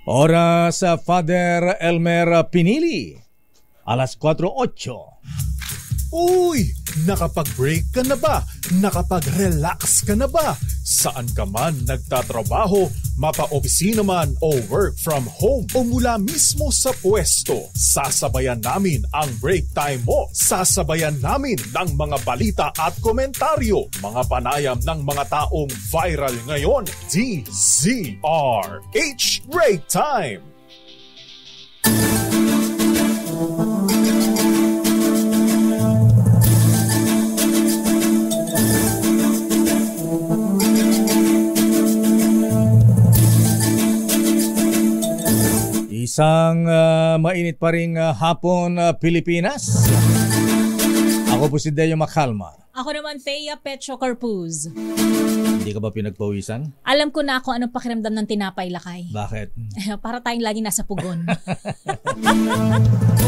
Oras sa Father Elmer Pinili. Alas 4:08. Uy! Nakapag-break ka na ba? Nakapag-relax ka na ba? Saan ka man nagtatrabaho, mapa-opisina man o work from home o mula mismo sa pwesto, sasabayan namin ang break time mo. Sasabayan namin ng mga balita at komentaryo, mga panayam ng mga taong viral ngayon. DZRH Break Time! Isang mainit pa ring hapon Pilipinas. Ako po si Deo Macalma. Ako naman, Thea Petro Carpuz. Hindi ka ba pinagpawisan? Alam ko na ako anong pakiramdam ng tinapay lakay. Bakit? Para tayong lagi nasa pugon.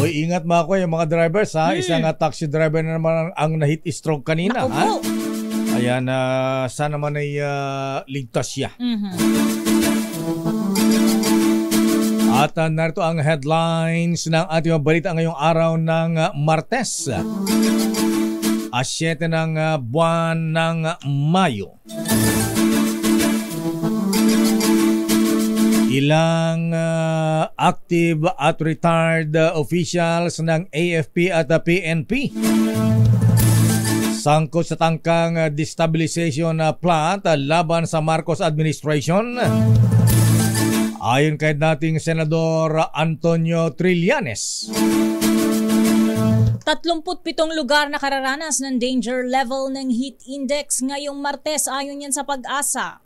Uy, ingat mga ko yung mga drivers ha. Isang taxi driver na naman ang na-heat stroke kanina. Naku po. Ayan, sana naman ay ligtas siya. At narito ang headlines ng ating balita ngayong araw ng Martes. 7 ng buwan ng Mayo. Ilang active at retired officials ng AFP at PNP sangkot sa tangkang destabilization plot laban sa Marcos administration. Ayon kay dating Senador Antonio Trillanes, 37 lugar na kararanas ng danger level ng heat index ngayong Martes ayon yan sa Pag-asa.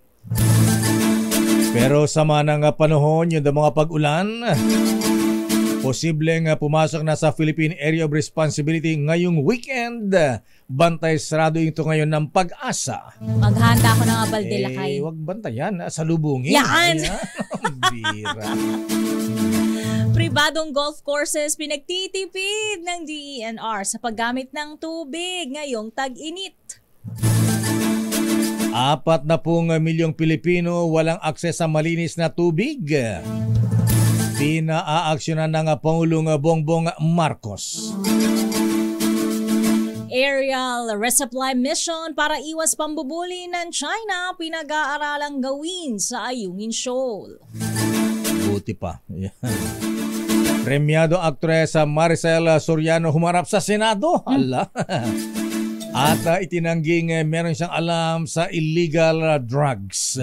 Pero sama ng panahon yung mga pag-ulan, posibleng pumasok na sa Philippine Area of Responsibility ngayong weekend. Bantay sarado ito ngayon ng Pag-asa. Maghanda ako ng balde lakay. Wag bantayan, salubungin. Yan! Bira. Pribadong golf courses pinagtitipid ng DENR sa paggamit ng tubig ngayong tag-init. 4 milyong Pilipino walang akses sa malinis na tubig. Pinaaaksyonan ng Pangulong Bongbong Marcos. Aerial resupply mission para iwas pambubuli ng China pinag-aaralang gawin sa Ayungin Shoal. Buti pa. Premyado aktres Maricel Soriano humarap sa Senado. Ala. At itinangging meron siyang alam sa illegal drugs.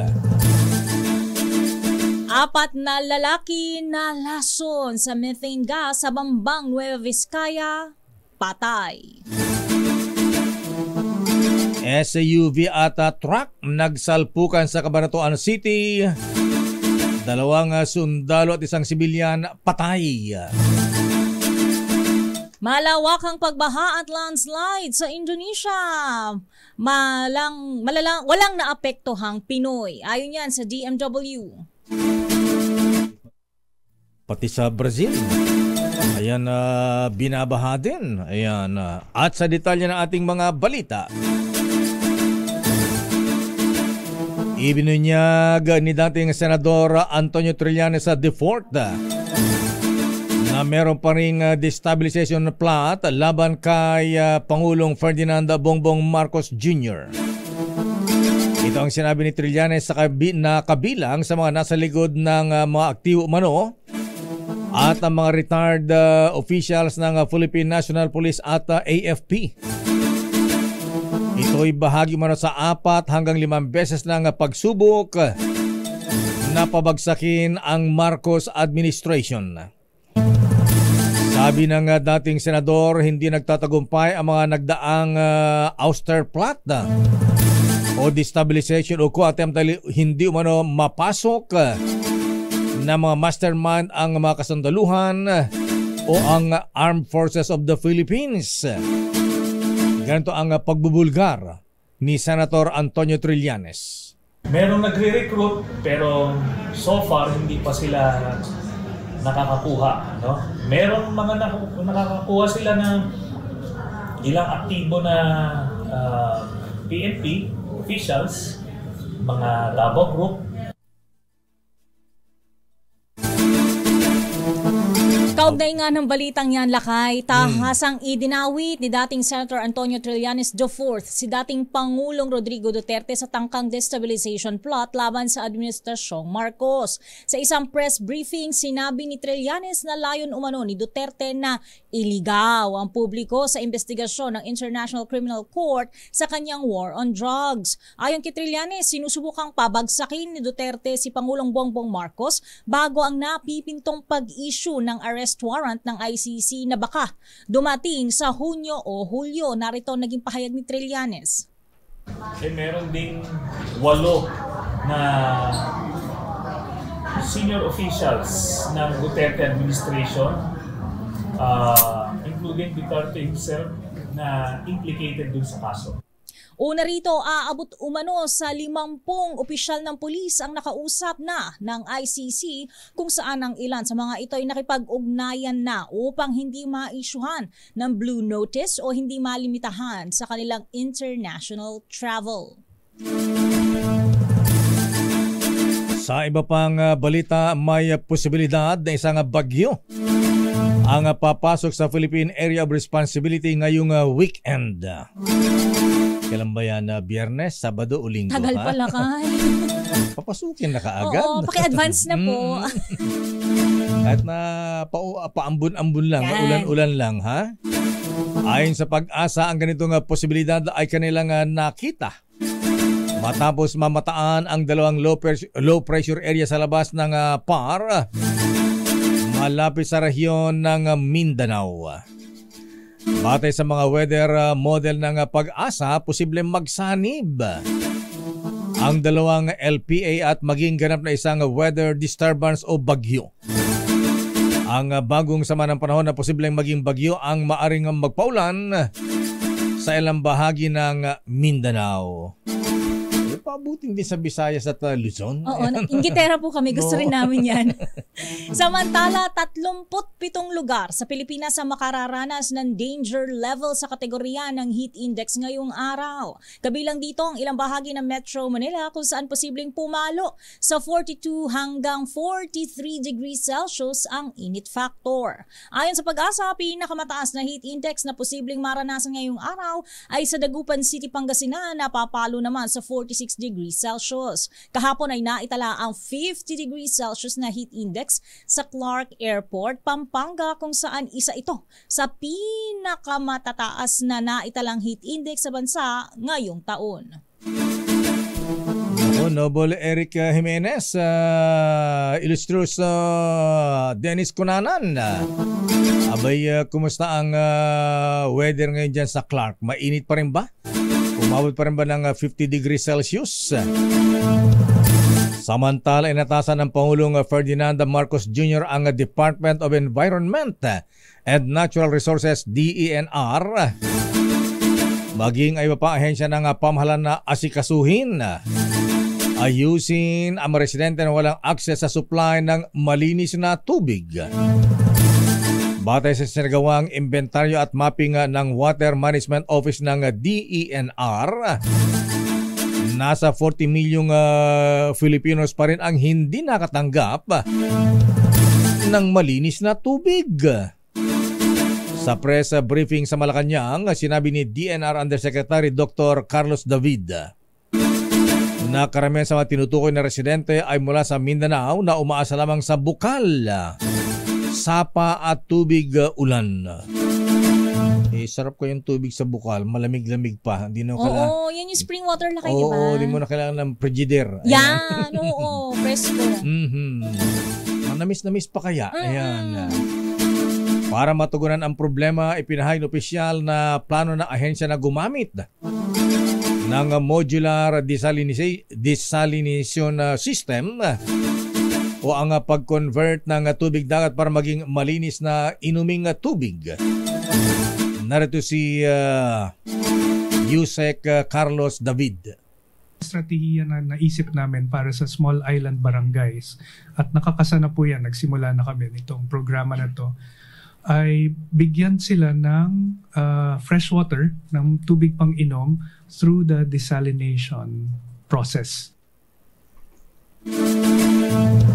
4 na lalaki na lason sa methane gas sa Bambang, Nueva Vizcaya, patay. SUV at truck nagsalpukan sa Cabanatuan City. 2 sundalo at 1 sibilyan patay. Malawakang pagbaha at landslide sa Indonesia. Walang naapektohang Pinoy. Ayon yan sa DMW. Pati sa Brazil. Ayan, binabaha din. Ayan, at sa detalye ng ating mga balita. Ibinunyag ni dating Senador Antonio Trillanes sa IV na meron pa ring destabilization plot laban kay Pangulong Ferdinand Bongbong Marcos Jr. Ito ang sinabi ni Trillanes na kabilang sa mga nasa likod ng mga aktibo umano at ang mga retired officials ng Philippine National Police at AFP. Ito'y bahagi man sa 4 hanggang 5 beses ng pagsubok na pabagsakin ang Marcos administration. Sabi ng dating senador, hindi nagtatagumpay ang mga nagdaang ouster plot o destabilization o attempt na hindi umano mapasok na mga mastermind ang mga kasandaluhan o ang Armed Forces of the Philippines. Ganito ang pagbubulgar ni Senator Antonio Trillanes. Merong nagre-recruit pero so far hindi pa sila nakakakuha, no? Merong mga nakakakuha sila ng ilang aktibo na PNP officials, mga Davao Group. Kaugnay nga ng balitang yan, Lakay, tahasang idinawit ni dating Senator Antonio Trillanes IV si dating Pangulong Rodrigo Duterte sa tangkang destabilization plot laban sa Administrasyong Marcos. Sa isang press briefing, sinabi ni Trillanes na layon umano ni Duterte na iligaw ang publiko sa investigasyon ng International Criminal Court sa kanyang war on drugs. Ayon kay Trillanes, sinusubukang pabagsakin ni Duterte si Pangulong Bongbong Marcos bago ang napipintong pag-issue ng arrest warrant ng ICC na baka dumating sa Hunyo o Hulyo. Narito naging pahayag ni Trillanes. Meron ding 8 na senior officials ng Duterte administration, including Duterte himself, na implicated dun sa kaso. Una rito, aabot umano sa 50 opisyal ng pulis ang nakausap na ng ICC kung saan ang ilan sa mga ito ay nakipag-ugnayan na upang hindi ma-issuehan ng blue notice o hindi malimitahan sa kanilang international travel. Sa iba pang balita, may posibilidad na isang bagyo ang papasok sa Philippine Area of Responsibility ngayong weekend. Kailan ba yan? Biyernes, Sabado o Linggo? Tagal pala kay. Papasukin na kaagad. Oo, paki-advance na po. Kahit na paambun-ambun lang, ulan-ulan lang, ha? Ayon sa Pag-asa, ang ganitong posibilidad ay kanilang nakita matapos mamataan ang dalawang low pressure area sa labas ng PAR malapit sa rehiyon ng Mindanao. Batay sa mga weather model ng Pag-asa, posibleng magsanib ang dalawang LPA at maging ganap na isang weather disturbance o bagyo. Ang bagong sama ng panahon na posibleng maging bagyo ang maaring magpaulan sa ilang bahagi ng Mindanao. Pabuting din sa Visayas at Luzon. Oo, Inglaterra po kami. Gusto rin namin yan. Samantala, 37 lugar sa Pilipinas ang makararanas ng danger level sa kategorya ng heat index ngayong araw. Kabilang dito ang ilang bahagi ng Metro Manila kung saan posibleng pumalo sa 42 hanggang 43 degrees Celsius ang init factor. Ayon sa Pag-asa, pinakamataas na heat index na posibleng maranasan ngayong araw ay sa Dagupan City, Pangasinan, na papalo naman sa 46 degrees Celsius. Kahapon ay naitala ang 50 degrees Celsius na heat index sa Clark Airport, Pampanga, kung saan isa ito sa pinakamatataas na naitalang heat index sa bansa ngayong taon. Noble Eric Jimenez, Illustrious Dennis Cunanan. Abay, kumusta ang weather ngayon dyan sa Clark? Mainit pa rin ba? Umabot pa rin ba ng 50 degrees Celsius? Samantala, inatasan ng Pangulong Ferdinand Marcos Jr. ang Department of Environment and Natural Resources, DENR, maging ay iba pa ahensya ng pamahalaan na asikasuhin, ayusin ang mga residente na walang access sa supply ng malinis na tubig. Batay sa sinagawang inventaryo at mapping ng Water Management Office ng DENR, nasa 40 milyong Filipinos pa rin ang hindi nakatanggap ng malinis na tubig. Sa press briefing sa Malacanang, sinabi ni DENR Undersecretary Dr. Carlos David na karamihan sa mga tinutukoy na residente ay mula sa Mindanao na umaasa lamang sa bukal, sapa at tubig ulan. Sarap ko yung tubig sa bukal, malamig-lamig pa. Hindi na kailangan. Oo, yan yung spring water na kayo, diba? Oo, hindi mo na kailangan ng frigidaire. Yan, oo, presko. Namis-namis pa kaya. Ayan. Para matugunan ang problema, ipinahayag ng opisyal na plano ng ahensya na gumamit ng modular desalination system o ang pag-convert ng tubig dagat para maging malinis na inuming tubig. Narito si Yusek Carlos David. Strategiya na naisip namin para sa small island barangays at nakakasana po yan, nagsimula na kami nitong programa na to, ay bigyan sila ng fresh water, ng tubig pang inom through the desalination process.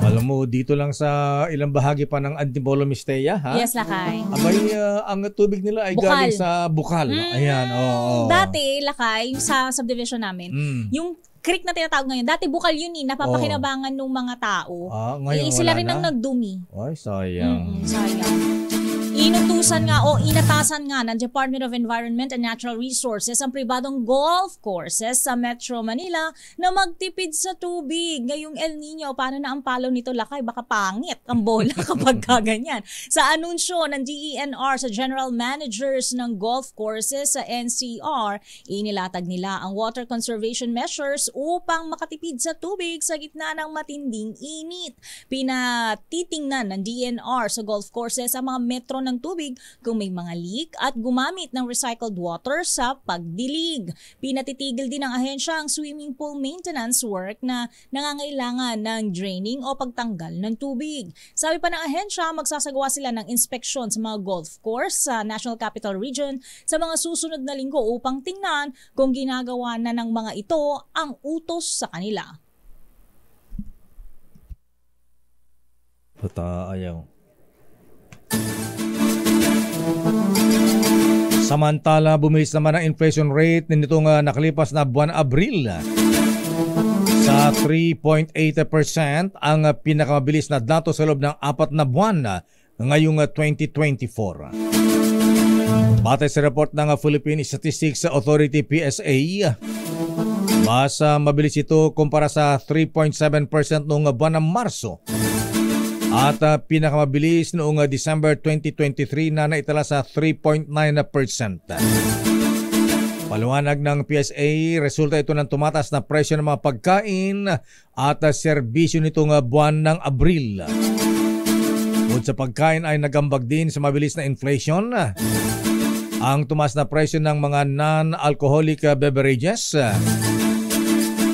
Alam Alam mo, dito lang sa ilang bahagi pa ng Antipolo Mistea, ha? Yes, Lakay. Abay, ang tubig nila ay Bukal. galing sa Bukal. Ayan, oo. Dati, Lakay, yung sa subdivision namin, yung creek na tinatawag ngayon, dati Bukal yun napapakinabangan ng mga tao. Ngayon sila wala rin ang na? nagdumi. Ay, sayang. Sayang. Inutusan nga o inatasan nga ng Department of Environment and Natural Resources ang pribadong golf courses sa Metro Manila na magtipid sa tubig. Ngayong El Nino, paano na ang palaw nito, Lakay? Baka pangit ang bola kapag kaganyan. Sa anunsyo ng DENR sa General Managers ng golf courses sa NCR, inilatag nila ang water conservation measures upang makatipid sa tubig sa gitna ng matinding init. Pinatitingnan ng DENR sa golf courses ang mga metro ng tubig kung may mga leak at gumamit ng recycled water sa pagdilig. Pinatitigil din ng ahensya ang swimming pool maintenance work na nangangailangan ng draining o pagtanggal ng tubig. Sabi pa ng ahensya, magsasagawa sila ng inspeksyon sa mga golf course sa National Capital Region sa mga susunod na linggo upang tingnan kung ginagawa na ng mga ito ang utos sa kanila. Ayaw. Samantala, bumilis naman ang inflation rate nitong nakalipas na buwan Abril sa 3.8%, ang pinakamabilis na dato sa loob ng 4 na buwan ngayong 2024. Batay sa report ng Philippine Statistics Authority PSA, mas mabilis ito kumpara sa 3.7% noong buwan ng Marso. At pinakamabilis noong December 2023 na naitala sa 3.9%. Paliwanag ng PSA, resulta ito ng tumataas na presyo ng mga pagkain at serbisyo nitong buwan ng Abril. Bukod sa pagkain ay nagambag din sa mabilis na inflation ang tumaas na presyo ng mga non-alcoholic beverages,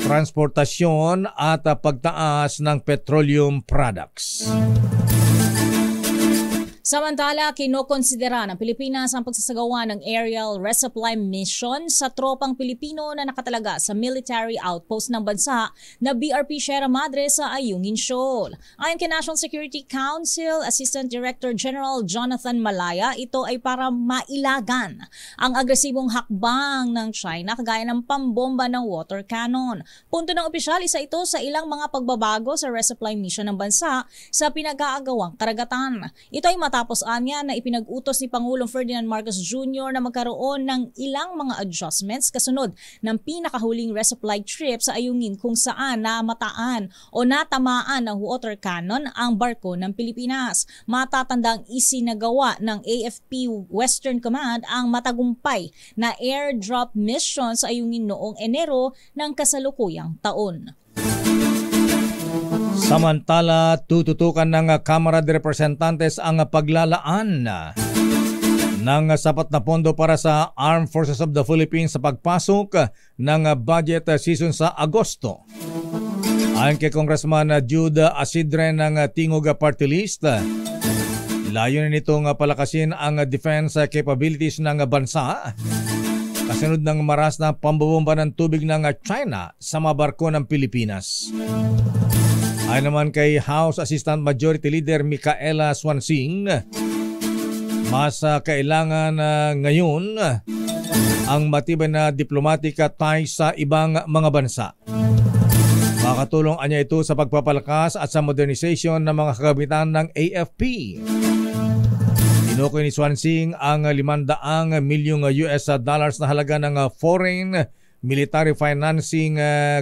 transportasyon at pagtaas ng petroleum products. Samantala, kinokonsidera ng Pilipinas ang pagsasagawa ng aerial resupply mission sa tropang Pilipino na nakatalaga sa military outpost ng bansa na BRP Sierra Madre sa Ayungin Shoal. Ayon kay National Security Council Assistant Director General Jonathan Malaya, ito ay para mailagan ang agresibong hakbang ng China kagaya ng pambomba ng water cannon. Punto ng opisyal, isa ito sa ilang mga pagbabago sa resupply mission ng bansa sa pinag-aagawang karagatan. Ito ay matapos anya na ipinag-utos ni Pangulong Ferdinand Marcos Jr. na magkaroon ng ilang mga adjustments kasunod ng pinakahuling resupply trip sa Ayungin kung saan namataan o natamaan ng water cannon ang barko ng Pilipinas. Matatandang isinagawa ng AFP Western Command ang matagumpay na airdrop mission sa Ayungin noong Enero ng kasalukuyang taon. Samantala, tututukan ng Kamara de Representantes ang paglalaan ng sapat na pondo para sa Armed Forces of the Philippines sa pagpasok ng budget season sa Agosto. Ayon kay Congressman Jude Asidre ng Tingog Party List, layunin nitong palakasin ang defense capabilities ng bansa kasunod ng maras na pambobomba ng tubig ng China sa mga barko ng Pilipinas. Ayon naman kay House Assistant Majority Leader Micaela Swansing, mas kailangan ngayon ang matibay na diplomatika ties sa ibang mga bansa. Makatulong anya ito sa pagpapalakas at sa modernization ng mga kagamitan ng AFP. Tinukoy ni Swansing ang 500 milyong US dollars na halaga ng Foreign Military Financing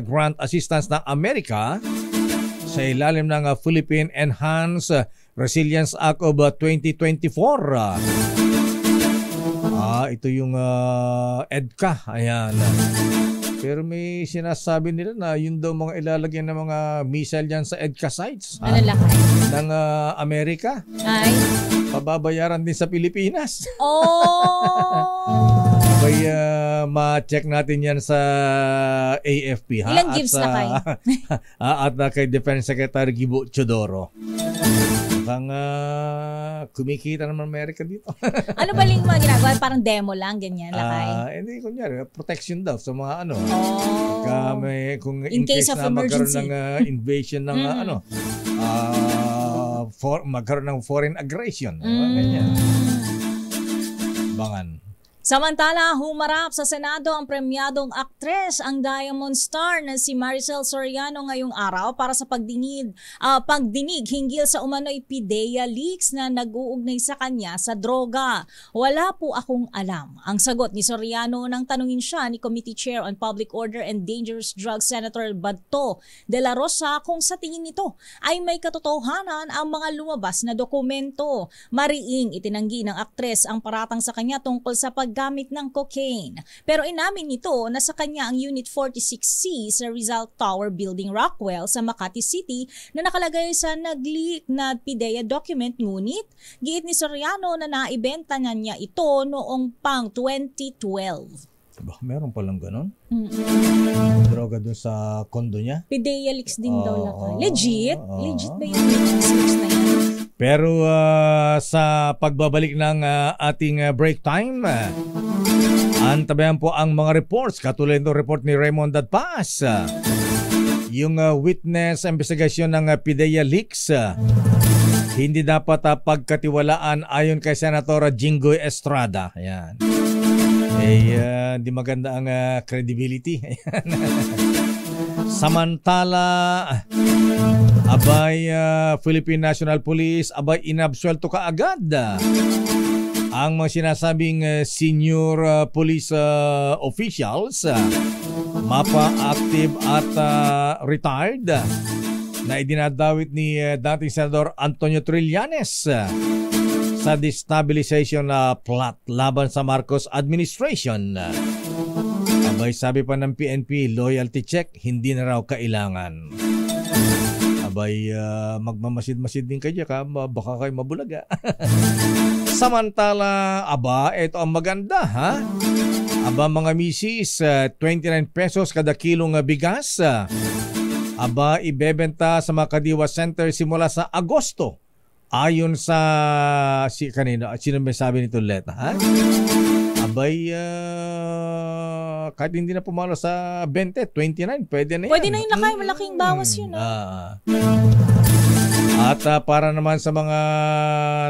Grant Assistance ng Amerika sa ilalim ng Philippine Enhanced Resilience Act of 2024. Ito yung EDCA. Ayan. Pero may sinasabi nila na yun daw mga ilalagyan ng mga missile yan sa EDCA sites ng Amerika. Ay. Pababayaran din sa Pilipinas. Oh! Kaya ma-check natin yan sa AFP. Ilang gives na kayo? At kay Defense Secretary Gibo Chodoro. Mukhang kumikita naman Amerika dito. Ano ba yung mga ginagawa? Parang demo lang, ganyan, lakay? Hindi, kunyari, protection daw sa mga ano. Oh. Kung In case of na magkaroon emergency. ng invasion ng magkaroon ng foreign aggression. Ganyan. Bangan. Samantala, humarap sa Senado ang premyadong aktres, ang Diamond Star na si Maricel Soriano ngayong araw para sa pagdinig hinggil sa umano'y PIDEA leaks na nag-uugnay sa kanya sa droga. Wala po akong alam. Ang sagot ni Soriano nang tanungin siya ni Committee Chair on Public Order and Dangerous Drugs Senator Bato de la Rosa kung sa tingin nito ay may katotohanan ang mga lumabas na dokumento. Mariing itinanggi ng aktres ang paratang sa kanya tungkol sa paggamit ng cocaine. Pero inamin nito na sa kanya ang Unit 46C sa Rizal Tower Building Rockwell sa Makati City na nakalagay sa nag-leak na PIDEA document, ngunit giit ni Soriano na naibenta na niya ito noong pang 2012. Meron palang ganun? Droga dun sa kondo niya? PIDEA leaks din daw lakay. Legit? Legit ba yung leaks na yan? Pero sa pagbabalik ng ating break time, antabayan po ang mga reports, katulad ng report ni Raymond Dadpas. Yung witness investigation ng PIDEA leaks, hindi dapat pagkatiwalaan ayon kay Senator Jinggoy Estrada. Ayan. Di maganda ang credibility. Samantala, Philippine National Police, inabsuelto kaagad ang mga sinasabing senior police officials, mapa active at retired, na idinadawit ni dating Senador Antonio Trillanes sa destabilization plot laban sa Marcos administration. Sabi pa ng PNP, loyalty check hindi na raw kailangan. Magmamasid-masid din kayo baka kayo mabulaga. Samantala, ito ang maganda, ha? Mga misis, 29 pesos kada kilong bigas. Ibebenta sa mga Kadiwa Center simula sa Agosto. Ayon sa sino may sabi nito, Let, ha? Kahit hindi na pumalo sa 20, 29, pwede na yan. Pwede na yung lakay, malaking bawas yun. At para naman sa mga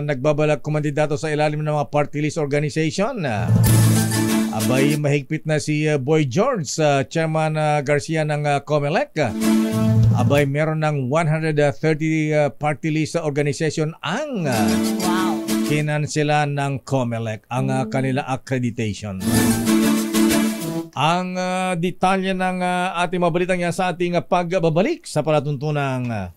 nagbabalak kumandidato sa ilalim ng mga party list organization, mahigpit na si Boy George, Chairman Garcia ng COMELEC. Meron ng 130 party list organization ang kinansela ng COMELEC ang kanila accreditation. Ang detalye ng ating mabalitang yan sa ating pagbabalik sa palatuntunang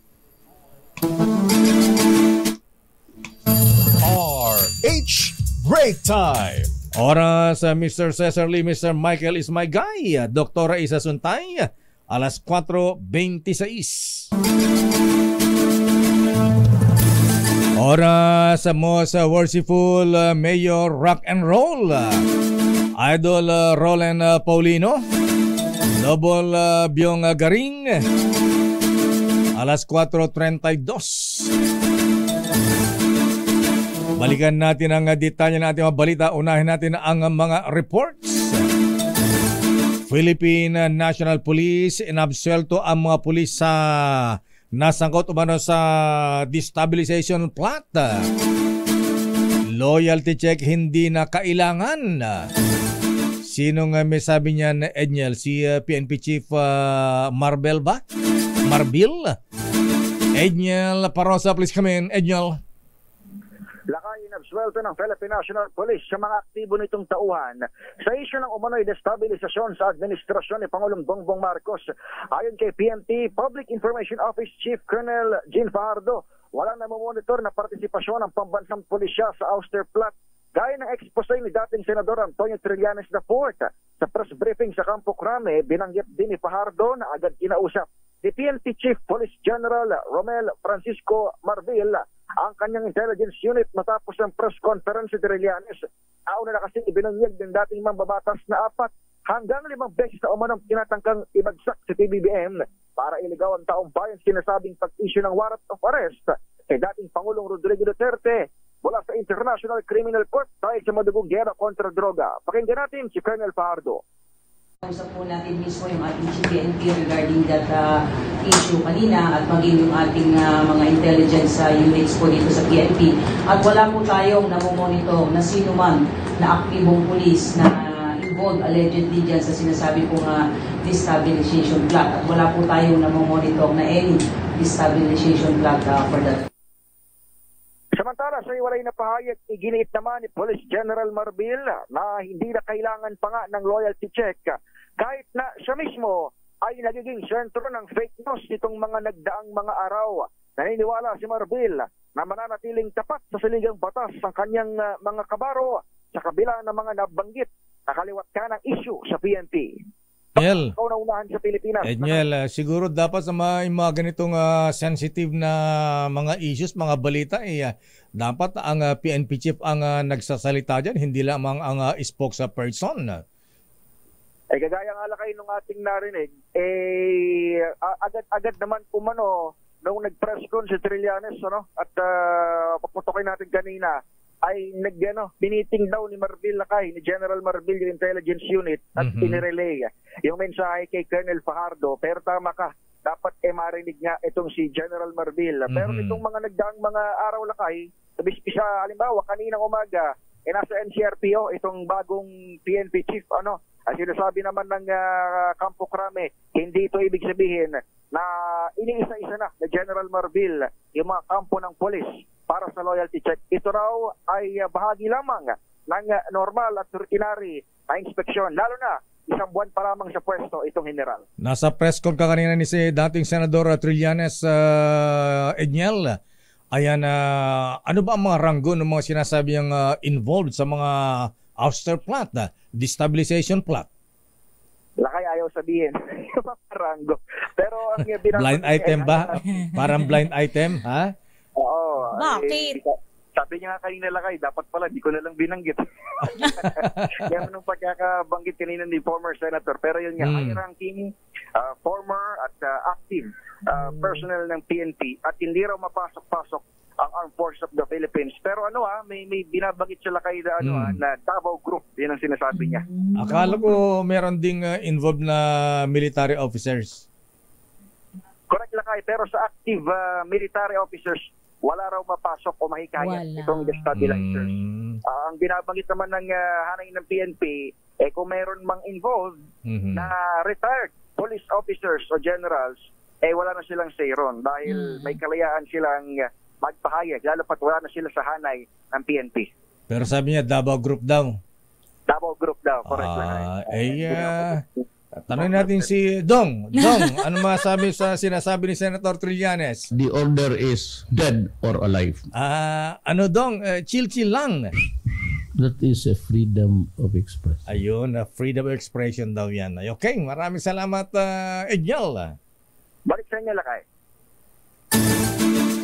RH Break Time. Oras, Mr. Cesar Lee, Mr. Michael is my guy. Dr. Isa Suntay, alas 4:26. Oras, most worshipful Mayor Rock and Roll, Idol Roland Paulino, Noble Byong Garing, alas 4:32. Balikan natin ang detalye ng ating mga balita. Unahin natin ang mga reports. Philippine National Police, inabsuelto ang mga pulis sa nasangkot umano sa destabilization plot. Loyalty check hindi na kailangan. Sinong may sabi niyan, Edniel? Si PNP Chief Marbil ba? Marbil? Edniel Parosa, please come in. Edniel. Lakay inabsuelto ng Philippine National Police sa mga aktibo nitong tauhan sa isyu ng umano'y destabilisasyon sa administrasyon ni Pangulong Bongbong Marcos. Ayon kay PNP Public Information Office Chief Colonel Jean Fajardo, walang namomonitor na partisipasyon ng pambansang pulisya sa ouster plot, gaya ng expose ni dating Senador Antonio Trillanes IV. Sa press briefing sa Campo Crame, binanggit din ni Fajardo na agad kinausap ni PNP Chief Police General Romel Francisco Marbil ang kanyang intelligence unit matapos ng press conference ni Trillanes. Nauna na kasi ibinunyag ng dating mambabatas na 4 hanggang 5 beses na umanong tinatangkang ibagsak si PBBM para iligaw ang taong bayan sinasabing pag-issue ng warrant of arrest kay dating Pangulong Rodrigo Duterte mula sa International Criminal Court dahil sa madugong giyera kontra droga. Pakinggan natin si Colonel Fajardo. Usap po natin mismo yung ating PNP regarding that issue kanina at maging yung ating mga intelligence units po dito sa PNP. At wala po tayong namomonitor na sino man na aktibong pulis na involved allegedly dyan sa sinasabi pong destabilization plot. At wala po tayong namomonitor na any destabilization plot for that. Samantala, sa iwalay na pahayag, iginiit naman ni Police General Marbil na hindi na kailangan pa nga ng loyalty check kahit na siya mismo ay nagiging sentro ng fake news nitong mga nagdaang mga araw. Naniniwala si Marbil na mananatiling tapat sa saligang batas ang kanyang mga kabaro sa kabila ng mga nabanggit na kaliwat ka ng issue sa PNP. Edniel, Kauna-unahan sa Pilipinas. Edniel, siguro dapat sa mga ganitong sensitive na mga issues, mga balita, dapat ang PNP chief ang nagsasalita dyan, hindi lamang ang spokesperson. Kagaya nga lakay nung ating narinig, agad naman umano nung nag-press con si Trillanes, at paputokin natin kanina, ay biniting daw ni Marbil Lakay, ni General Marbil yung intelligence unit at pinirelay yung mensahe kay Colonel Fajardo. Pero tama ka, dapat marinig nga itong si General Marbil. Pero itong mga nagdaang mga araw Lakay, sa halimbawa kaninang umaga, nasa NCRPO itong bagong PNP chief, ang sinasabi naman ng Campo Crame, hindi ito ibig sabihin na iniisa-isa na General Marbil yung mga kampo ng polis para sa loyalty check. Ito raw ay bahagi lamang ng normal at ordinary na inspeksyon, lalo na isang buwan pa lamang sa pwesto itong general. Nasa press con ka kanina ni si dating Senador Trillanes, Edniel. Ayan, ano ba ang mga ranggo ng mga sinasabi yung involved sa mga ouster plot, destabilization plot? Lakay ayaw sabihin yung mga ranggo. Pero ang blind item ba? Parang blind item, ha? Oo. Bakit? Sabi niya nga kanina Lakay, dapat pala, di ko na lang binanggit. Kaya nung pagkakabanggit kanina ni former senator, pero yun nga, high ranking, former at active personnel ng PNP at hindi raw mapasok-pasok ang Armed Forces of the Philippines. Pero may binabanggit siya Lakay na Davao Group, yun ang sinasabi niya. Akala ko meron ding involved na military officers. Correct Lakay, pero sa active military officers, wala raw mapasok o mahikayat itong destabilizers. Ang binabanggit naman ng hanay ng PNP, kung meron mang involved na retired police officers o generals, wala na silang say ron dahil may kalayaan silang magpahayag, lalo pat wala na sila sa hanay ng PNP. Pero sabi niya, Davao Group daw. Davao Group daw, correct tanongin natin si Dong. Dong, ano masabi sa sinasabi ni Senator Trillanes? The order is dead or alive. Dong, chill-chill lang. That is a freedom of expression. Ayun, freedom of expression daw yan. Okay, maraming salamat, Edniel. Balik sa inyo, Lakay.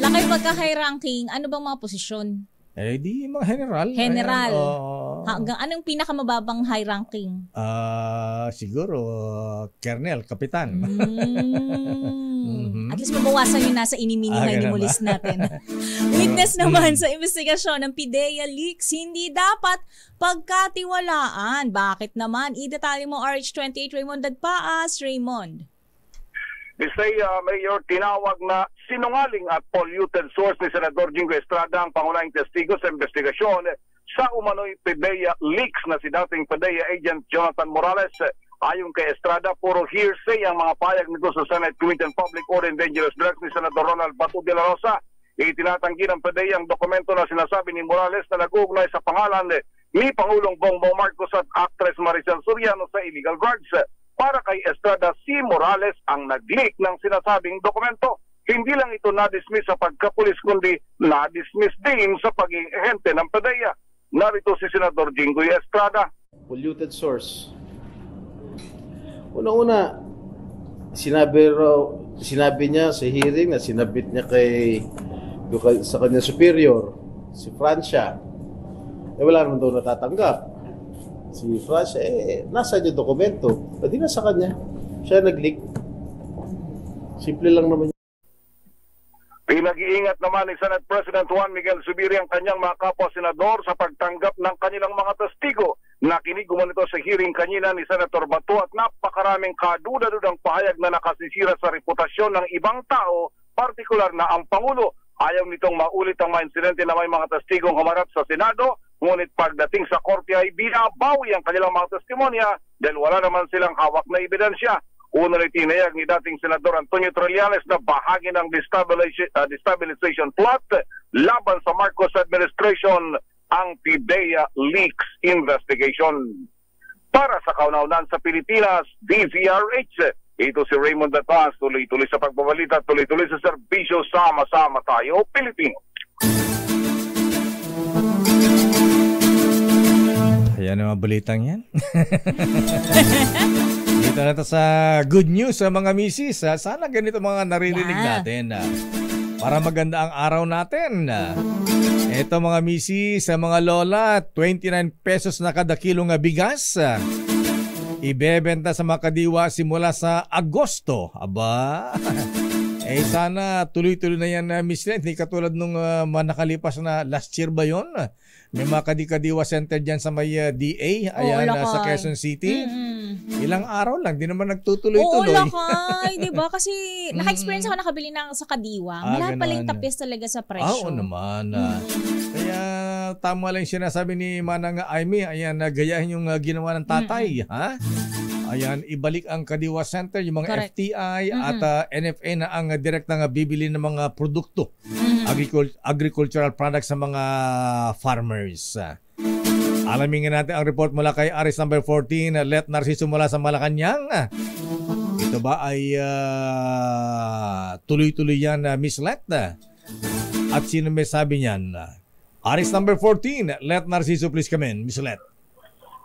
Lakay, pagka high ranking, ano bang mga posisyon? Di mga general. General. Hanggang anong pinakamababang high ranking? Siguro, Colonel, Kapitan. At least mabawasan yung nasa inimini list natin. Witness naman sa investigasyon ng PIDEA leaks, hindi dapat pagkatiwalaan. Bakit naman? Idetalye mo RH28 Raymond Dagpaas. Raymond. Mayor, tinawag na sinungaling at polluted source ni Senador Jingo Estrada ang pangunahing testigo sa investigasyon sa umano'y PIDEA leaks na si dating PIDEA agent Jonathan Morales. Ayon kay Estrada, puro hearsay ang mga payag nito sa Senate Committee on Public Order and Dangerous Drugs ni Senador Ronald Bato de la Rosa. Itinatanggi ng PIDEA ang dokumento na sinasabi ni Morales na nag-uugnay sa pangalan ni Pangulong Bongbong Marcos at actress Maricel Soriano sa illegal drugs. Para kay Estrada, si Morales ang nag-leak ng sinasabing dokumento. Hindi lang ito na-dismiss sa pagkapulis, kundi na-dismiss din sa pagiging ahente ng PIDEA. Narito si Senador Jinggoy Estrada. Polluted source. Una-una, sinabi niya sa hearing na sinabit niya sa kanya superior, si Francia. Wala naman daw natatanggap. Si Francia, nasa yung dokumento. Pwede na sa kanya. Siya nag-leak. Simple lang naman. Pinag-iingat naman ni Senate President Juan Miguel Zubiri ang kanyang mga kapwa-senador sa pagtanggap ng kanilang mga testigo. Nakinig umanito sa hearing kanina ni Senator Bato at napakaraming kaduda-dudang pahayag na nakasisira sa reputasyon ng ibang tao, partikular na ang Pangulo. Ayaw nitong maulit ang mga insidente na may mga testigong humarap sa Senado, ngunit pagdating sa korte ay binabawi ang kanilang mga testimonya dahil wala naman silang hawak na ebidensya. Una rin tinayag ni dating Senador Antonio Trillanes na bahagi ng destabilization plot laban sa Marcos administration ang PIDEA leaks investigation. Para sa kauna-unan sa Pilipinas, DZRH, ito si Raymond Datas, tuloy-tuloy sa pagbabalita, tuloy-tuloy sa serbisyo, sama-sama tayo, Pilipino. Ayan ang mga balitang yan. Dito na sa good news sa mga misis. Sana ganito mga naririnig natin. Para maganda ang araw natin. Ito mga misis, sa mga lola, 29 pesos na kada kilong bigas. Ibebenta sa mga kadiwa simula sa Agosto. Aba, sana tuloy-tuloy na yan, Miss Len. Hindi katulad nung nakalipas na last year ba yun? May mga kadiwa center dyan sa may DA, ayan, sa Quezon City. Ilang araw lang, di naman nagtutuloy-tuloy. Oo, lakay, di ba? Kasi naka-experience ako nakabili ng sa kadiwa. Wala paling tapis talaga sa presyo. Oo naman. Kaya tama lang siya nasabi ni Manang Aimee, ayan, gayahin yung ginawa ng tatay. Ha? Ayan, ibalik ang Kadiwa Center, yung mga Correct. FTI at NFA na ang direktang bibili ng mga produkto, agricultural products sa mga farmers. Alamin nga natin ang report mula kay Aris number 14, Let Narciso mula sa Malacanang. Ito ba ay tuloy-tuloy yan, Miss Let? At sino may sabi niyan? Aris number 14, Let Narciso please come in, Miss Let.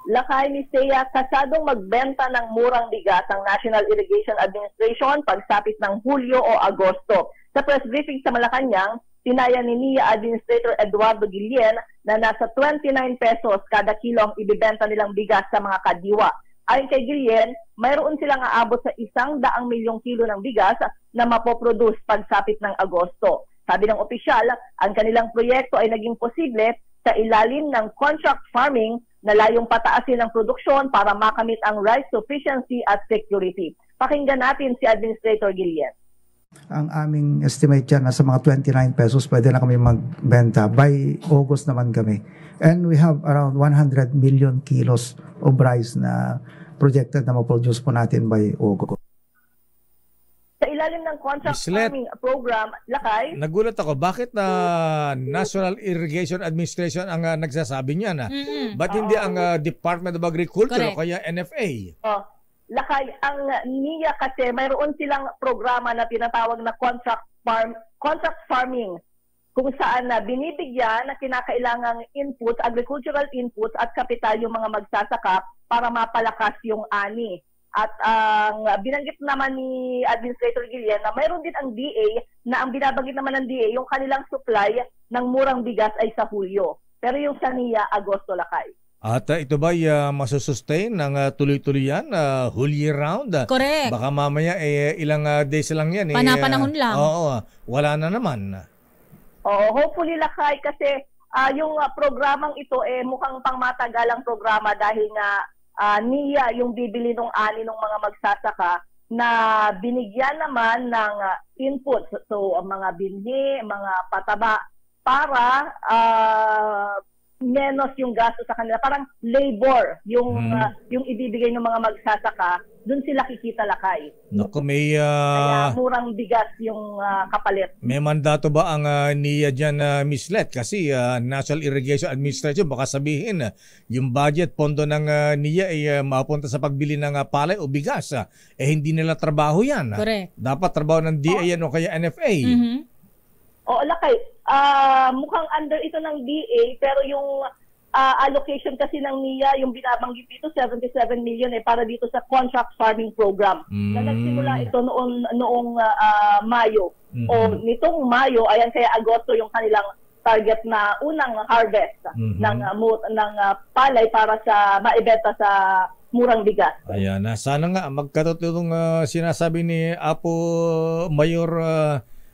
Lakay ni Thea, kasadong magbenta ng murang bigas ang National Irrigation Administration pagsapit ng Hulyo o Agosto. Sa press briefing sa Malacanang, tinaya ni NIA Administrator Eduardo Guillen na nasa 29 pesos kada kilo ang ibibenta nilang bigas sa mga kadiwa. Ayon kay Guillen, mayroon silang aabot sa 100 milyong kilo ng bigas na mapoproduce pagsapit ng Agosto. Sabi ng opisyal, ang kanilang proyekto ay naging posible sa ilalim ng contract farming na layong pataasin ang produksyon para makamit ang rice sufficiency at security. Pakinggan natin si Administrator Guillen. Ang aming estimate dyan, nasa mga 29 pesos, pwede na kami magbenta. By August naman kami. And we have around 100 million kilos of rice na projected na ma-produce po natin by August. Sa ilalim ng contract farming program, Lakay? Nagulat ako, bakit National Irrigation Administration ang nagsasabi niya na? Ba't hindi ang Department of Agriculture o kaya NFA? Lakay, ang NIA kasi mayroon silang programa na tinatawag na contract farming, kung saan binibigyan na kinakailangang inputs, agricultural inputs at kapital yung mga magsasaka para mapalakas yung ani. At ang binanggit naman ni Administrator Guillen na mayroon din ang DA na ang binabanggit naman ng DA, yung kanilang supply ng murang bigas ay sa Hulyo. Pero yung sa NIA, Agosto, Lakay. At ito ba masusustain ng tuloy-tuloy yan, whole year round? Correct. Baka mamaya ilang days lang yan. Panapanahon lang. Oo, wala na naman. Oo, hopefully, Lakay, kasi yung programang ito mukhang pangmatagalang programa dahil nga NIA yung bibili ng ani ng mga magsasaka na binigyan naman ng input. So, mga binhi, mga pataba para menos yung gasto sa kanila. Parang labor yung ibibigay ng mga magsasaka. Doon sila kikita, Lakay. Naku, may kaya murang bigas yung kapalit. May mandato ba ang NIA dyan, Miss Let? Kasi National Irrigation Administration, baka sabihin yung budget, pondo ng NIA ay mapunta sa pagbili ng palay o bigas. Hindi nila trabaho yan. Correct. Dapat trabaho ng DA yan o kaya NFA. Oo, Lakay. Mukhang under ito ng DA, pero yung allocation kasi ng NIA, yung binabanggit dito, 77 million para dito sa contract farming program. Na nagsimula ito noong Mayo. O nitong Mayo, ayan kaya Agosto yung kanilang target na unang harvest ng palay para sa maibenta sa murang bigas. Ayan, sana nga magkatotong sinasabi ni Apo Mayor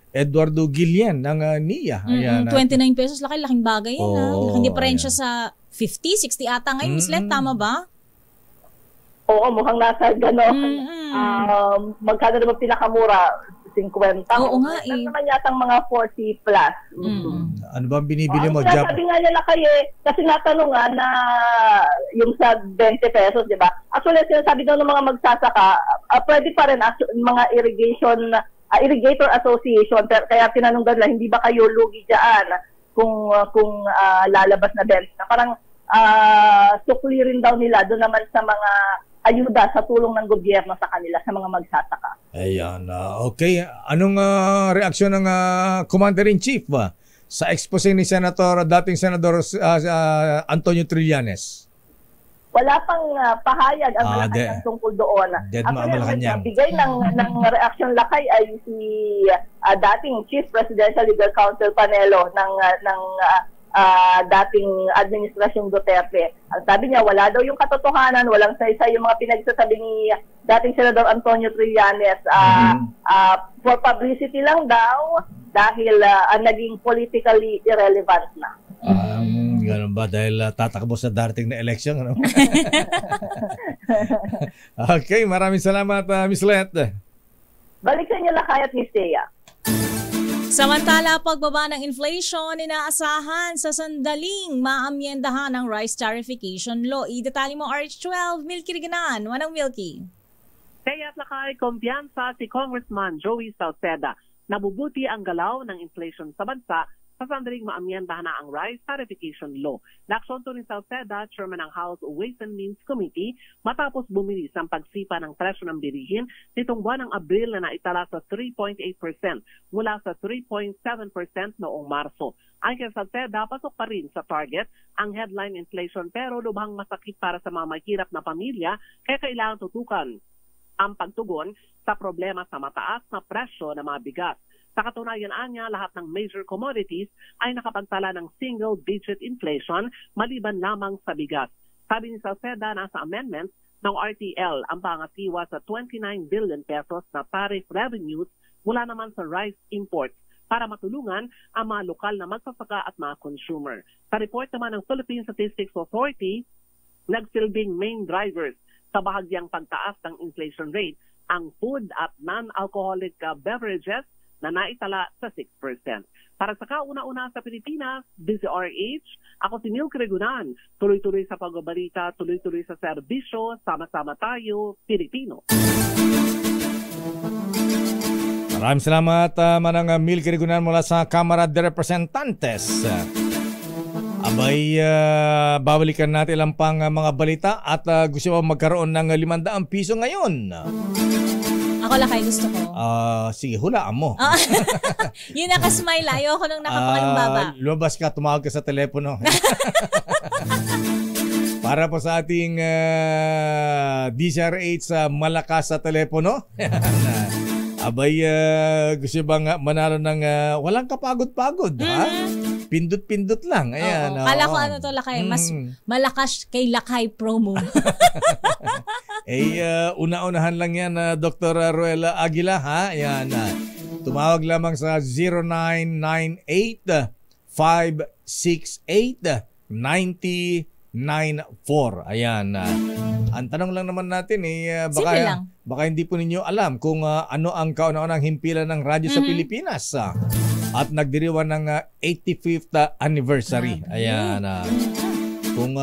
Eduardo Guillen ng NIA. Ayan, 29 pesos, laking bagay yan. Laking diferensya ayan. sa 50, 60 ata ngayon. Miss Let, tama ba? Oo, mukhang nasa gano'n. Magkano naman pinakamura? 50. Oo nga eh. Naman yatang mga 40 plus. Ano ba binibili mo? Sabi nga nila kasi natanong nga na yung sa 20 pesos, di ba? Actually, sinasabi daw ng mga magsasaka, pwede pa rin mga irrigator association, kaya tinanong nila, hindi ba kayo lugi dyan kung lalabas na benta? Parang sukli rin daw nila doon naman sa mga ayuda sa tulong ng gobyerno sa kanila, sa mga magsasaka. Ayan. Okay. Anong reaksyon ng Commander-in-Chief sa expose ni dating Senador Antonio Trillanes? Wala pang pahayag ang Malacanang tungkol doon. Ang bigay ng reaksyon lakay ay si dating Chief Presidential Legal Counsel Panelo ng dating Administrasyong Duterte. Ang sabi niya, wala daw yung katotohanan, walang saysay yung mga pinagsasabi ni dating Senador Antonio Trillanes. For publicity lang daw dahil naging politically irrelevant na. Ganun ba? Dahil tatakbo sa darating na election. Ano? Okay, maraming salamat, Miss Let. Balik sa inyo lakay at Miss Thea. Samantala, pagbaba ng inflation, inaasahan sa sandaling maamyendahan ang rice tarification law. Idetalye mo RH12, Milky Riganan. Wanang Milky. Kaya lakay, kumpiyansa si Congressman Joey Salceda. Nabubuti ang galaw ng inflation sa bansa sa sandaling maamyendahan na ang rice tarification law. Naaksyon to ni Salceda, chairman ng House Ways and Means Committee, matapos bumilis ang pagsipa ng presyo ng bilihin nitong buwan ng Abril na naitala sa 3.8% mula sa 3.7% noong Marso. Ang kay Salceda, pasok pa rin sa target ang headline inflation pero lubhang masakit para sa mga mahirap na pamilya kaya kailangan tutukan ang pagtugon sa problema sa mataas na presyo ng mga bigas. Sa katunayan niya, lahat ng major commodities ay nakapagtala ng single-digit inflation maliban lamang sa bigas. Sabi ni Salceda, nasa amendments ng RTL ang pangasiwa sa 29 billion pesos na tariff revenues mula naman sa rice imports para matulungan ang mga lokal na magsasaka at mga consumer. Sa report naman ng Philippine Statistics Authority, nagsilbing main drivers sa bahagyang pagtaas ng inflation rate ang food at non-alcoholic beverages na naitala sa 6%. Para sa kauna-una sa Pilipinas, DZRH, ako si Milky Riganan. Tuloy-tuloy sa pagbabalita, tuloy-tuloy sa serbisyo, sama-sama tayo, Pilipino. Maraming salamat, Manang Milky Riganan mula sa Kamara de Representantes. Abay, babalikan natin lang pang mga balita at gusto mo magkaroon ng 500 piso ngayon. Ako lakay, gusto ko. Sige, hulaan mo. Yun nakasmile, ayoko nung nakapakalumbaba. Lumabas ka, tumawag ka sa telepono. Para po sa ating DZRH malakas sa telepono. Abay, gusto bang manalo ng walang kapagod-pagod, ha? Pindot-pindot lang. Ayan. Kala ko ano to, lakay. Mas malakas kay lakay promo. Una-unahan lang yan, Dr. Ruela Aguila, ha? Ayan. Tumawag lamang sa 0998-568-9094. Ayan. Ang tanong lang naman natin, baka hindi po ninyo alam kung ano ang kauna-unang himpilan ng radyo sa Pilipinas. At nagdiriwan ng 85th anniversary. Ayan. Kung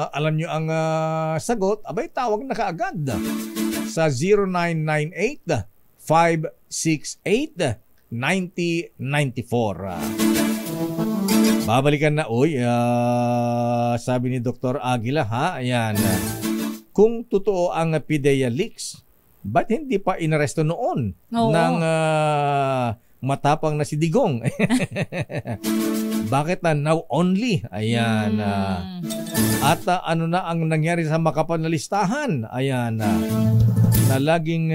alam nyo ang sagot, abay tawag na kaagad sa 0998-568-9094. Babalikan na, sabi ni Dr. Aguila, ha? Ayan. Kung totoo ang PIDEA leaks, ba't hindi pa inaresto noon ng matapang na si Digong? Bakit now only? Ayan. At ano na ang nangyari sa makapal na listahan? Ayan. Na laging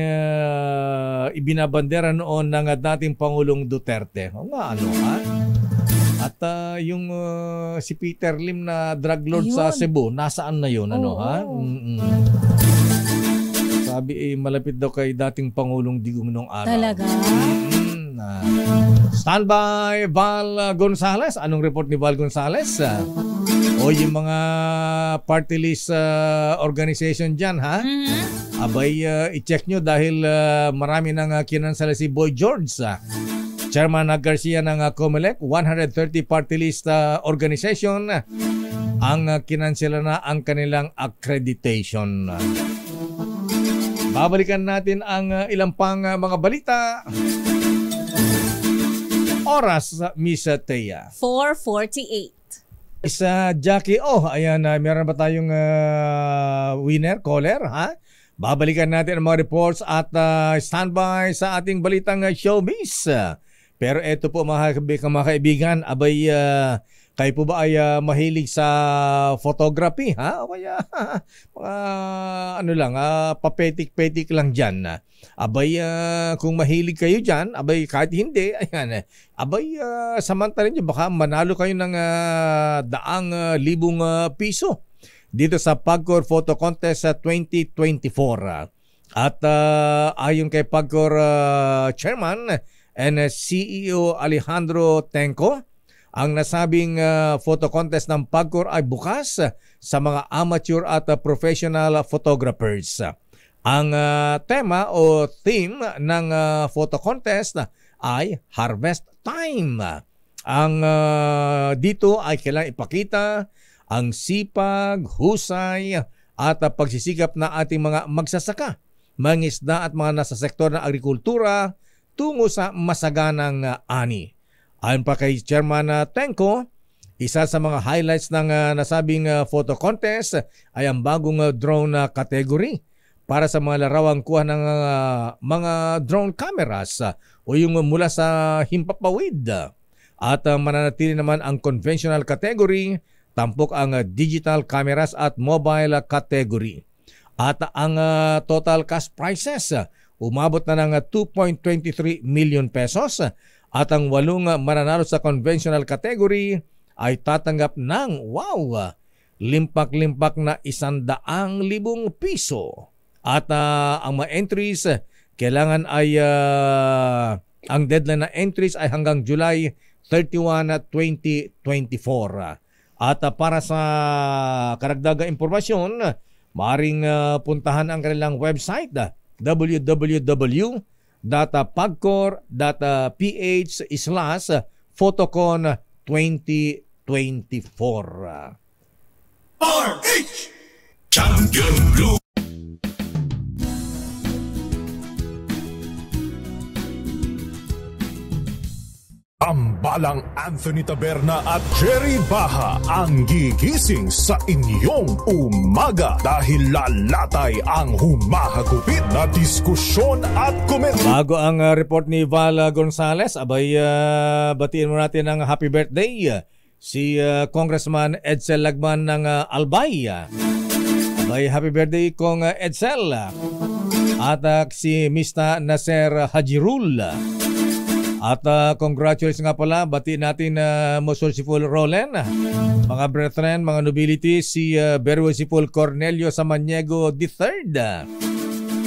ibinabandera noon ng dating Pangulong Duterte. O nga, ano, ha? At yung si Peter Lim na drug lord sa Cebu, nasaan na yun? Ano, ha? Sabi malapit daw kay dating Pangulong Digong nung araw. Talaga? Standby Val Gonzales. Anong report ni Val Gonzales? O yung mga party list organization dyan, ha? Abay, i-check nyo dahil marami nang kinansala si Boy George. Chairman Garcia ng COMELEC, 130 party list organization ang kinansela na ang kanilang accreditation. Babalikan natin ang ilang pang mga balita. Oras, Miss Thea. 4:48. Isa Jackie, ayan, meron ba tayong winner, caller, ha? Babalikan natin ang mga reports at standby sa ating balitang showbiz. Pero eto po mga kaibigan, abay, kayo po ba ay mahilig sa photography, ha? O kaya, papetik-petik lang dyan. Abay, kung mahilig kayo dyan, abay, kahit hindi, ayan, abay, samantalin nyo, baka manalo kayo ng daang libong piso dito sa PAGCOR Photo Contest 2024. At ayon kay PAGCOR Chairman and CEO Alejandro Tenco, ang nasabing photo contest ng PAGCOR ay bukas sa mga amateur at professional photographers. Ang tema o theme ng photo contest ay Harvest Time. Ang dito ay kailangan ipakita ang sipag, husay at pagsisikap na ating mga magsasaka, mangisda at mga nasa sektor ng agrikultura tungo sa masaganang ani. Ayon pa kay Chairman Tenco, isa sa mga highlights ng nasabing photo contest ay ang bagong drone category para sa mga larawang kuha ng mga drone cameras o yung mula sa himpapawid. At mananatili naman ang conventional category, tampok ang digital cameras at mobile category. At ang total cash prizes umabot na ng 2.23 million pesos at ang 8 mananalo sa conventional category ay tatanggap ng limpak-limpak na 100,000 piso. At ang mga entries kailangan ay ang deadline na entries ay hanggang July 31, 2024. At para sa karagdagang impormasyon, maaaring puntahan ang kanilang website www.pagcor.ph/photocon 2024. RH Champion Blue. Tambalang Anthony Taberna at Jerry Baha ang gigising sa inyong umaga dahil lalatay ang humahagupit na diskusyon at komento. Bago ang report ni Val Gonzales, abay batiin mo natin ang happy birthday si Congressman Edsel Lagman ng Albay. Abay, happy birthday Kong Edsel. At si Mr. Nasser Hajirul. At congratulations nga pala, batiin natin Most Worshipful Roland, mga brethren, mga nobility, si Very Worshipful Cornelio Samaniego III.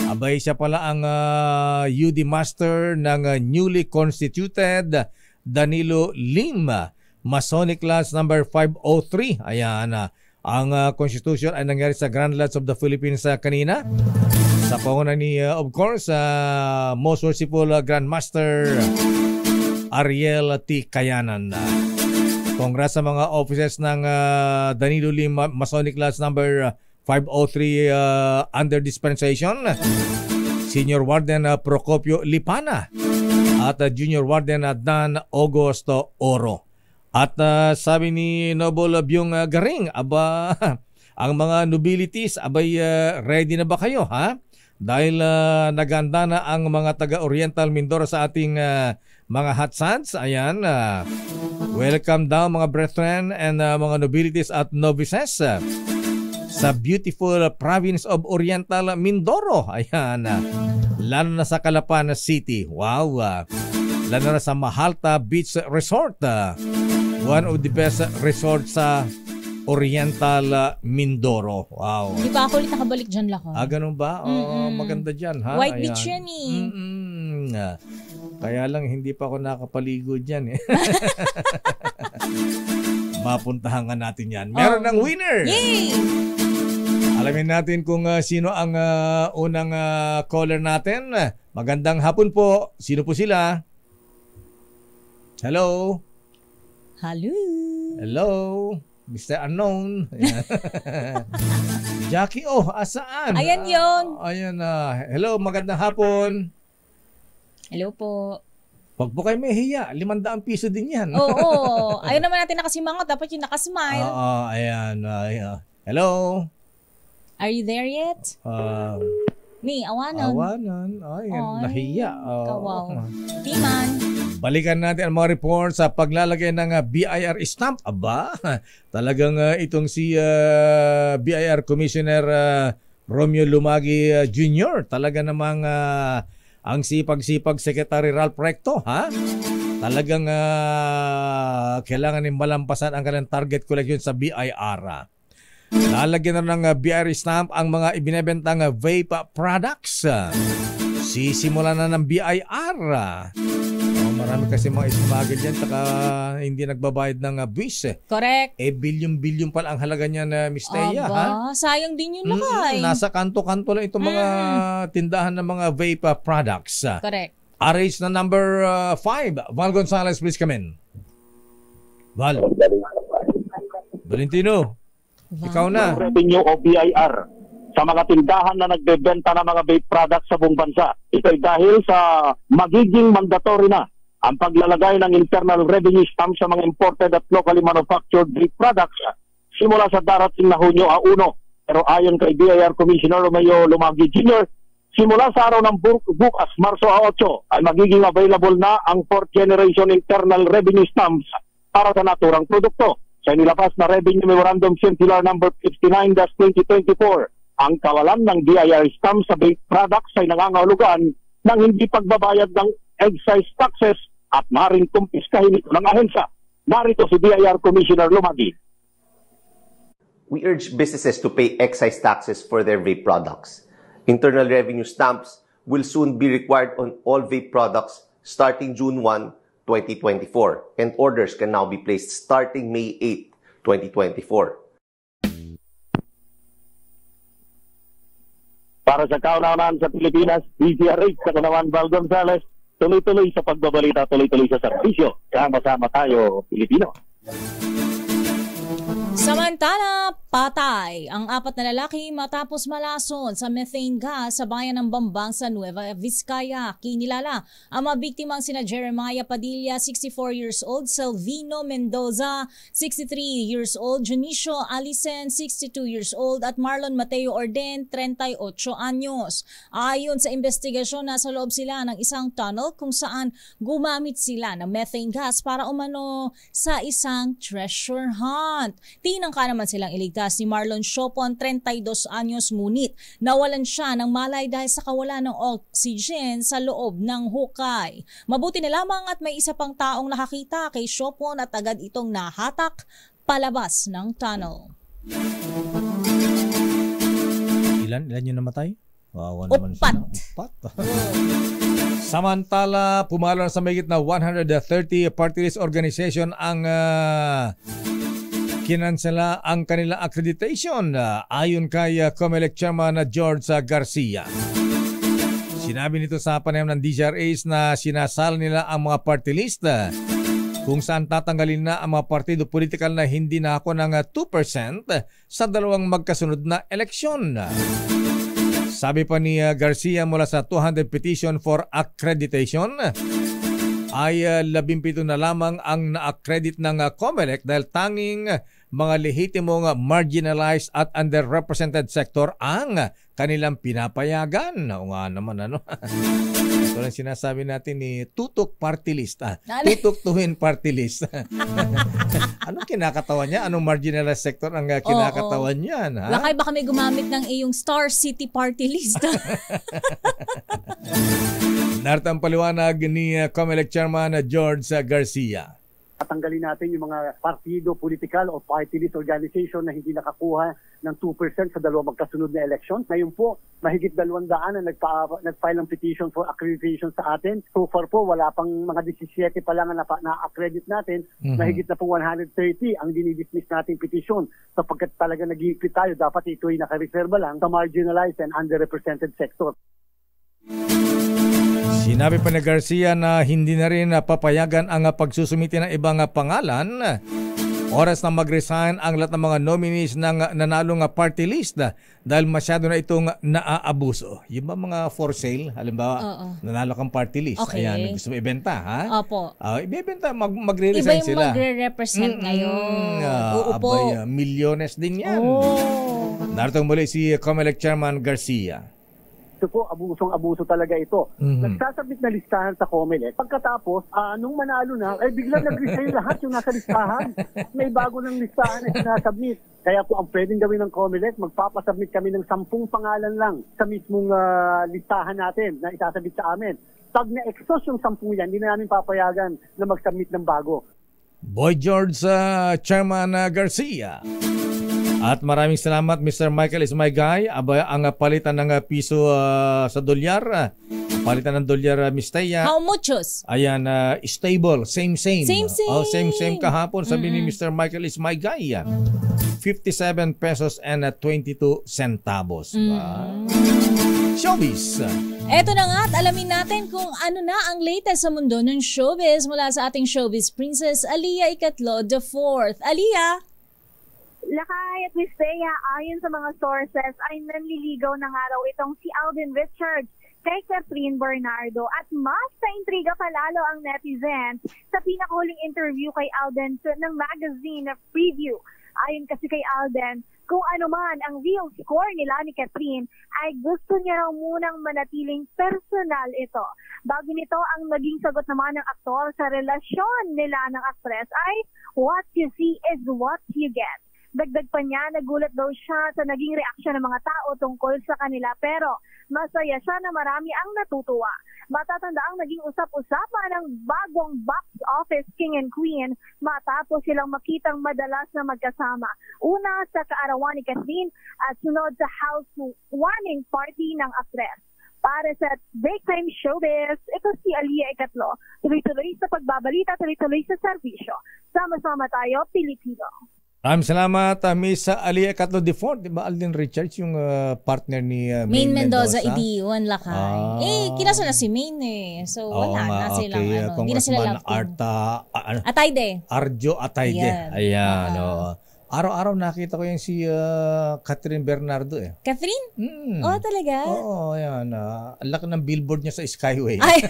Abay, siya pala ang UD Master ng newly constituted Danilo Lim, Masonic Class number 503. Ayan, ang Constitution ay nangyari sa Grand Lodge of the Philippines kanina. Sa pangunan ni, of course, Most Worshipful Grand Master Ariel T. Kayanan. Congrats sa mga officers ng Danilo Lim Masonic Class number 503 under dispensation. Senior Warden Procopio Lipana at Junior Warden Dan Augusto Oro. At sabi ni Noble Byung Garing, ang mga nobilities, ready na ba kayo, ha? Dahil naganda na ang mga taga-Oriental Mindoro sa ating mga hot sands. Ayan, welcome daw mga brethren and mga nobilities at novices sa beautiful province of Oriental Mindoro. Ayan, lalo na sa Calapan City. Wow, lalo na sa Mahalta Beach Resort, one of the best resorts sa Oriental Mindoro. Wow. Di ba ako ulit nakabalik dyan, Lako? Ganun ba? Maganda dyan, ha? White Beach yan eh. Kaya lang hindi pa ako nakapaligo dyan eh. Mapuntahan nga natin yan. Meron ng winner! Yay! Alamin natin kung sino ang unang caller natin. Magandang hapon po. Sino po sila? Hello? Hello? Hello? Mr. Unknown. Jackie, asaan? Ayan yun. Ayan hello, magandang hapon. Hello po. Huwag po kayo may hiya. 500 piso din yan. Oo. Ayaw naman natin nakasimangot. Dapat yung nakasmile. Ayan. Hello? Are you there yet? Me, awanan. Nahiya. Kawaw. Timan. Balikan natin ang mga report sa paglalagay ng BIR stamp. Aba, talagang itong si BIR Commissioner Romeo Lumagi Jr. Talaga namang ang sipag-sipag Secretary Ralph Recto, ha? Talagang kailangan ng malampasan ang kanilang target collection sa BIR. Lalagyan na ng BIR stamp ang mga ibinebentang vape products. Sisimula na ng BIR. Marami kasi mga smuggle dyan saka hindi nagbabayad ng buwis. Correct. Bilyon-bilyon pala ang halaga niya na Miss Teya, ha? Sayang din yun, Lakay. Nasa kanto-kanto lang itong mga tindahan ng mga vape products. Correct. RH na number 5. Val Gonzalez, please come in. Val. Valentino. Ikaw na. Revenue o BIR sa mga tindahan na nagbebenta ng mga vape products sa buong bansa. Ito ay dahil sa magiging mandatory na ang paglalagay ng internal revenue stamp sa mga imported at locally manufactured vape products simula sa darating na Hunyo 1. Pero ayon kay BIR Commissioner Romeo Lumagi Jr., simula sa araw ng bukas, Marso 8, ay magiging available na ang 4th generation internal revenue stamps para sa naturang produkto. Sa nilabas na Revenue Memorandum Circular number 59-2024, ang kawalan ng BIR stamp sa vape products ay nangangahulugan ng hindi pagbabayad ng excise taxes at maaaring kumpiskahin ito ng ahensya. Narito si BIR Commissioner Lumagi. We urge businesses to pay excise taxes for their vape products. Internal revenue stamps will soon be required on all vape products starting June 1, 2024, and orders can now be placed starting May 8, 2024. Para sa kauna-unahan sa Pilipinas, DZRH sa Kanawan Val Gonzalez, tuloy-tuloy sa pagbabalita, tuloy-tuloy sa serbisyo. Sama-sama tayo, Pilipino. Samantala, patay ang 4 na lalaki matapos malason sa methane gas sa bayan ng Bambang sa Nueva Vizcaya. Kinilala ang mga biktimang sina Jeremiah Padilla, 64 years old, Selvino Mendoza, 63 years old, Junicio Alisen, 62 years old, at Marlon Mateo Orden, 38 anyos. Ayon sa investigasyon, nasa loob sila ng isang tunnel kung saan gumamit sila ng methane gas para umano sa isang treasure hunt. Tinangka naman silang iligtas ni Marlon Siopon, 32 anyos, ngunit nawalan siya ng malay dahil sa kawalan ng oxygen sa loob ng hukay. Mabuti na lamang at may isa pang taong nakakita kay Siopon at agad itong nahatak palabas ng tunnel. Ilan yung namatay? Wawa naman Upat. Upat. Samantala, pumalo sa mahigit na 130 party list organization ang kinansela ang kanilang accreditation ayon kay COMELEC Chairman George Garcia. Sinabi nito sa panayam ng DZRH na sinasal nila ang mga party list kung saan tatanggalin na ang mga partido politikal na hindi nako ng 2% sa dalawang magkasunod na eleksyon. Sabi pa ni Garcia, mula sa 200 petition for accreditation ay 17 na lamang ang na-accredit ng COMELEC dahil tanging mga lehitimong marginalized at underrepresented sector ang kanilang pinapayagan. O nga naman, ano? Ito lang sinasabi natin ni tutok party list. Tutok tuwin party list. Anong kinakatawan niya? Anong marginalized sector ang kinakatawan niya? Lakay, baka may gumamit ng iyong Star City party list. Narito ang paliwanag ni COMELEC Chairman George Garcia. Tatanggalin natin yung mga partido, political o party list organization na hindi nakakuha ng 2% sa dalawa magkasunod na election. Ngayon po, mahigit 200 na nag-file ng petition for accreditation sa atin. So far po, wala pang mga 17 pa lang na-accredit natin. Mahigit na po 130 ang dinidismiss natin petition. Sapagkat talaga nag-iipit tayo, dapat ito ay nakareserva lang sa marginalized and underrepresented sector. Sinabi pa ni Garcia na hindi na rin papayagan ang pagsusumiti ng ibang pangalan. Oras na mag-resign ang lahat ng mga nominees ng nanalong party list dahil masyado na itong naaabuso. Yung ba mga for sale? Halimbawa, nanalo kang party list. Okay. Ayan, gusto mo ibenta, ha? Opo. Ibebenta, magre-resign sila. Iba yung magre-represent ngayon. Abay, milyones din yan. Narito muli si COMELEC Chairman Garcia. Ito po, abusong-abuso talaga ito. Nagsasabit na listahan sa COMELEC. Pagkatapos, nung manalo na, biglang nag-resign lahat yung nasa listahan. May bago ng listahan na sinasubmit. Kaya po, ang pwedeng gawin ng COMELEC, magpapasubmit kami ng 10 pangalan lang sa mismong listahan natin na isasabit sa amin. Pag na-exhaust yung 10 yan, hindi na namin papayagan na mag-submit ng bago. Boy George, Chairman Garcia. At maraming salamat Mr. Michael Ismaygay. Aba, ang palitan ng piso sa dolyar. Palitan ng dolyar, Miss Teya. How muchos? Ayan, stable. Same. Same. Same kahapon. Sabi ni Mr. Michael Ismaygay. 57 pesos and 22 centavos. Showbiz. Eto na nga at alamin natin kung ano na ang latest sa mundo ng showbiz mula sa ating showbiz princess Aliyah Icatlo IV. Aliyah! Lakay at Miss Thea, ayon sa mga sources ay nanliligaw na nga raw itong si Alden Richards kay Catherine Bernardo at mas na-intriga palalo ang netizens sa pinakahuling interview kay Alden ng magazine Preview. Ayon kasi kay Alden, kung ano man ang real score nila ni Catherine ay gusto niya raw munang manatiling personal ito. Bago nito, ang naging sagot naman ng aktor sa relasyon nila ng aktres ay what you see is what you get. Dagdag pa niya, nagulat daw siya sa naging reaksyon ng mga tao tungkol sa kanila pero masaya siya na marami ang natutuwa. Matatanda ang naging usap-usapan ng bagong box office king and queen matapos silang makitang madalas na magkasama. Una sa kaarawan ni Catherine at sunod sa housewarming party ng aktres. Para sa Break Time Showbiz, ito si Aliyah Icatlo. Tuloy-tuloy sa pagbabalita, tuloy-tuloy sa serbisyo. Sama-sama tayo, Pilipino. Maraming salamat, Miss Aliyah Icatlo IV. Diba Alden Richards yung partner ni Maine Mendoza, Idiwan Lakay. Kinasa na si Maine So wala na silang hindi na sila love team. Atayde. Arjo Atayde. Ayan. Araw-araw nakita ko yung si Catherine Bernardo eh. Catherine? Oh, talaga? Oo, ayan. Ang laki ng billboard niya sa Skyway. Ay.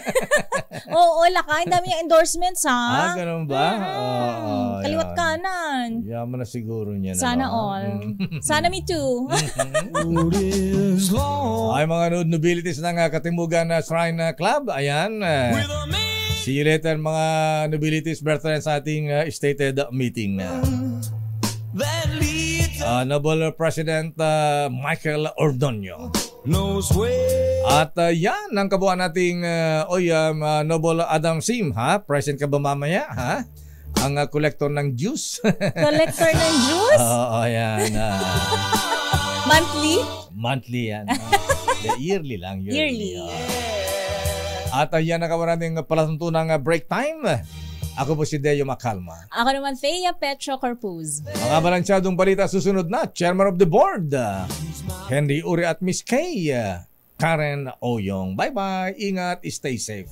Oo, Lakay. Dami niyang endorsements, ha? Ganun ba? Kaliwat kanan. Yaman na siguro niya. Sana all. Sana me too. Ay, mga nobilities ng Katimugan Shrine Club. Ayan. See you later, mga nobilities. Birthday sa ating stated meeting na. Noble President Michael Ordonio. At yan ang kabuuan nating Noble Adam Sim, ha? Present ka ba mamaya, ha? Ang collector ng juice. Collector ng juice? Oo, yan. Monthly? Monthly yan. Yearly lang. Yearly. At yan ang kabuuan nating palatuntunang break time. Ako po si Deo Macalma. Ako naman, Thea Petro Corpuz. Mga balansyadong balita susunod na. Chairman of the Board, Henry Uri at Miss Kay, Karen Oyong. Bye-bye. Ingat. Stay safe.